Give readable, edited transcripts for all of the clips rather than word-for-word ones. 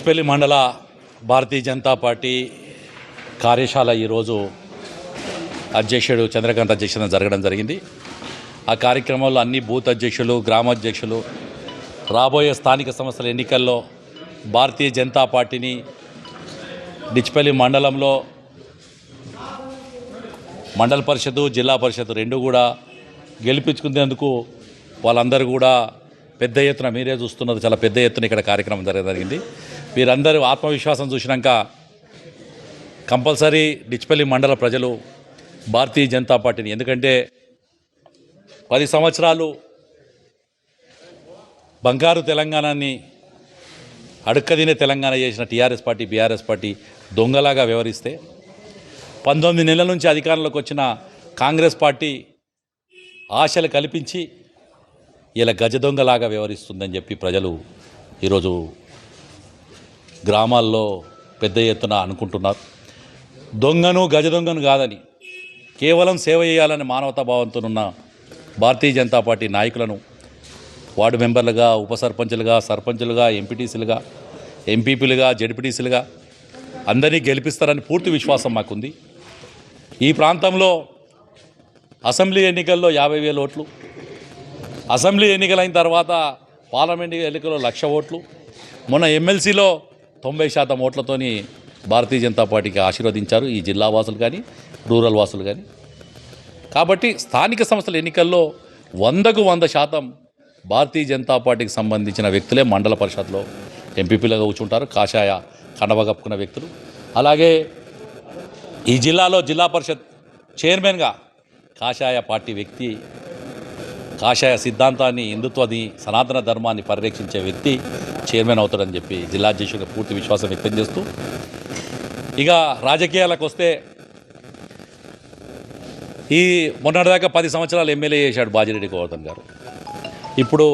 డిచ్పల్లి మండల భారతీయ జనతా పార్టీ కార్యశాల ఈరోజు అధ్యక్షుడు చంద్రకాంత్ అధ్యక్షతన జరగడం జరిగింది. ఆ కార్యక్రమంలో అన్ని బూత్ అధ్యక్షులు, గ్రామాధ్యక్షులు రాబోయే స్థానిక సంస్థల ఎన్నికల్లో భారతీయ జనతా పార్టీని డిచ్పల్లి మండలంలో మండల పరిషత్తు, జిల్లా పరిషత్తు రెండు కూడా గెలిపించుకునేందుకు వాళ్ళందరూ కూడా పెద్ద ఎత్తున, మీరే చూస్తున్నది, చాలా పెద్ద ఎత్తున ఇక్కడ కార్యక్రమం జరిగింది. వీరందరూ ఆత్మవిశ్వాసం చూసినాక కంపల్సరీ డిచ్పల్లి మండల ప్రజలు భారతీయ జనతా పార్టీని, ఎందుకంటే 10 సంవత్సరాలు బంగారు తెలంగాణని అడుక్కదినే తెలంగాణ చేసిన టీఆర్ఎస్ పార్టీ, బీఆర్ఎస్ పార్టీ దొంగలాగా వ్యవహరిస్తే 19 నెలల నుంచి అధికారంలోకి వచ్చిన కాంగ్రెస్ పార్టీ ఆశలు కల్పించి ఇలా గజ దొంగలాగా వ్యవహరిస్తుందని చెప్పి ప్రజలు ఈరోజు గ్రామాల్లో పెద్ద ఎత్తున అనుకుంటున్నారు. దొంగను, గజ దొంగను కాదని కేవలం సేవ చేయాలని మానవతా భావంతో ఉన్న భారతీయ జనతా పార్టీ నాయకులను వార్డు మెంబర్లుగా, ఉప సర్పంచులుగా, సర్పంచులుగా, ఎంపీటీసీలుగా, ఎంపీపీలుగా, జడ్పీటీసీలుగా అందరినీ గెలిపిస్తారని పూర్తి విశ్వాసం మాకుంది. ఈ ప్రాంతంలో అసెంబ్లీ ఎన్నికల్లో 50,000 ఓట్లు, అసెంబ్లీ ఎన్నికలైన తర్వాత పార్లమెంట్ ఎన్నికల్లో 1,00,000 ఓట్లు, మొన్న ఎమ్మెల్సీలో 90% ఓట్లతోని భారతీయ జనతా పార్టీకి ఆశీర్వదించారు ఈ జిల్లా వాసులు కానీ, రూరల్ వాసులు కానీ. కాబట్టి స్థానిక సంస్థల ఎన్నికల్లో 100కు 100% భారతీయ జనతా పార్టీకి సంబంధించిన వ్యక్తులే మండల పరిషత్లో ఎంపీపీలుగా కూర్చుంటారు, కాషాయ కండవ కప్పుకున్న వ్యక్తులు. అలాగే ఈ జిల్లాలో జిల్లా పరిషత్ చైర్మన్గా కాషాయ పార్టీ వ్యక్తి, కాషాయ సిద్ధాంతాన్ని, హిందుత్వాన్ని, సనాతన ధర్మాన్ని పరిరక్షించే వ్యక్తి చైర్మన్ అవుతాడని చెప్పి జిల్లా అధ్యక్షుడిగా పూర్తి విశ్వాసం వ్యక్తం చేస్తూ, ఇక రాజకీయాలకు వస్తే ఈ మొన్నటిదాకా 10 సంవత్సరాలు ఎమ్మెల్యే చేశాడు బాజిరెడ్డి గోవర్ధన్ గారు. ఇప్పుడు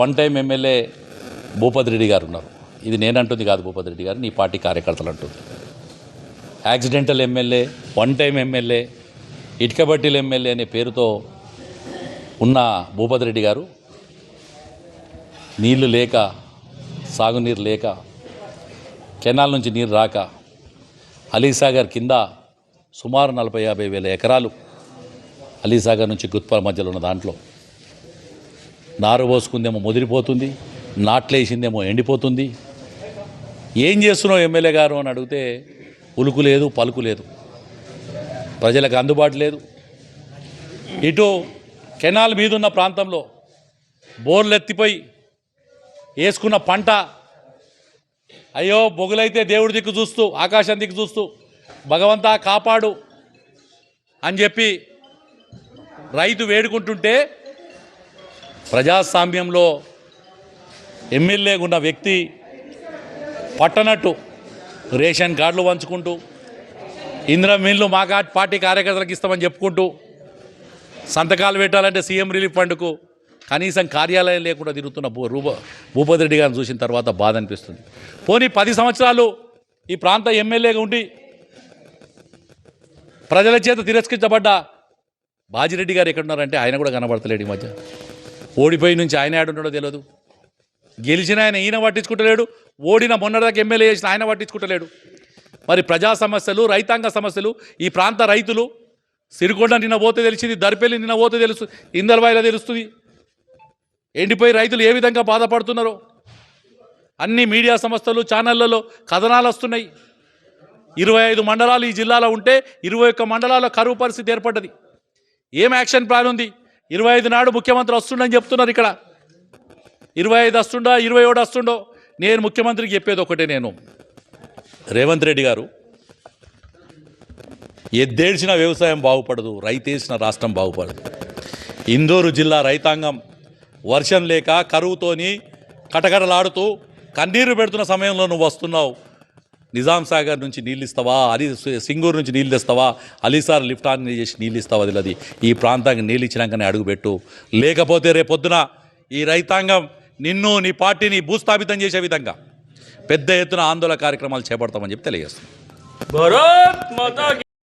1 టైం ఎమ్మెల్యే భూపతి రెడ్డి గారు ఉన్నారు. ఇది నేనంటుంది కాదు, భూపతి రెడ్డి గారు నీ పార్టీ కార్యకర్తలు అంటుంది. యాక్సిడెంటల్ ఎమ్మెల్యే, 1 టైం ఎమ్మెల్యే, ఇటుకబట్టీల ఎమ్మెల్యే అనే పేరుతో ఉన్న భూపతి రెడ్డి గారు నీళ్లు లేక, సాగునీరు లేక, కెనాల్ నుంచి నీరు రాక అలీసాగర్ కింద సుమారు 40-50 వేల ఎకరాలు అలీసాగర్ నుంచి గుత్పల మధ్యలో ఉన్న దాంట్లో నారు పోసుకుందేమో ముదిరిపోతుంది, నాట్లేసిందేమో ఎండిపోతుంది. ఏం చేస్తున్నావు ఎమ్మెల్యే గారు అని అడిగితే ఉలుకు లేదు, పలుకు లేదు, ప్రజలకు అందుబాటు లేదు. ఇటు కెనాల్ మీదున్న ప్రాంతంలో బోర్లు ఎత్తిపోయి వేసుకున్న పంట అయ్యో బొగులైతే దేవుడి దిక్కు చూస్తూ, ఆకాశం దిక్కు చూస్తూ భగవంతా కాపాడు అని చెప్పి రైతు వేడుకుంటుంటే, ప్రజాస్వామ్యంలో ఎమ్మెల్యేగా ఉన్న వ్యక్తి పట్టనట్టు రేషన్ కార్డులు పంచుకుంటూ, ఇందిరా మిల్లు మా పార్టీ కార్యకర్తలకు ఇస్తామని చెప్పుకుంటూ, సంతకాలు పెట్టాలంటే సీఎం రిలీఫ్ ఫండ్కు కనీసం కార్యాలయం లేకుండా తిరుగుతున్న భూపతి రెడ్డి గారిని చూసిన తర్వాత బాధ అనిపిస్తుంది. పోనీ 10 సంవత్సరాలు ఈ ప్రాంత ఎమ్మెల్యేగా ఉండి ప్రజల చేత తిరస్కరించబడ్డ బాజిరెడ్డి గారు ఎక్కడున్నారంటే ఆయన కూడా కనబడతలేడు. ఈ మధ్య ఓడిపోయి నుంచి ఆయన ఏడున్నాడో తెలియదు, గెలిచిన ఆయన ఈయన పట్టించుకుంటలేడు, ఓడిన మొన్నటిదాకా ఎమ్మెల్యే చేసిన ఆయన పట్టించుకుంటలేడు. మరి ప్రజా సమస్యలు, రైతాంగ సమస్యలు, ఈ ప్రాంత రైతులు, సిరికొండ నిన్న పోతే తెలిసింది, దర్పల్లి నిన్న పోతే తెలుస్తుంది, ఇందల్వాయిలో తెలుస్తుంది, ఎండిపోయి రైతులు ఏ విధంగా బాధపడుతున్నారో అన్ని మీడియా సంస్థలు, ఛానళ్లలో కథనాలు వస్తున్నాయి. 25 మండలాలు ఈ జిల్లాలో ఉంటే 21 మండలాల్లో కరువు పరిస్థితి ఏర్పడ్డది. ఏం యాక్షన్ ప్లాన్ ఉంది? 25 నాడు ముఖ్యమంత్రి వస్తుండని చెప్తున్నారు. ఇక్కడ 25 వస్తుండో, 27 వస్తుండో. నేను ముఖ్యమంత్రికి చెప్పేది ఒకటే, నేను రేవంత్ రెడ్డి గారు, ఎద్దేడ్చిన వ్యవసాయం బాగుపడదు, రైతేసిన రాష్ట్రం బాగుపడదు. ఇందూరు జిల్లా రైతాంగం వర్షం లేక కరువుతోని కటకటలాడుతూ కన్నీరు పెడుతున్న సమయంలో నువ్వు వస్తున్నావు. నిజాం సాగర్ నుంచి నీళ్ళు ఇస్తావా, సింగూరు నుంచి నీళ్ళు ఇస్తావా, అలీసార్ లిఫ్ట్ ఆన్ చేసి నీళ్ళు ఇస్తావా? అది ఈ ప్రాంతానికి నీళ్ళు ఇచ్చినాకనే అడుగుపెట్టు, లేకపోతే రేపొద్దున ఈ రైతాంగం నిన్ను, నీ పార్టీని భూస్థాపితం చేసే విధంగా పెద్ద ఎత్తున ఆందోళన కార్యక్రమాలు చేపడతామని చెప్పి తెలియజేస్తున్నాం.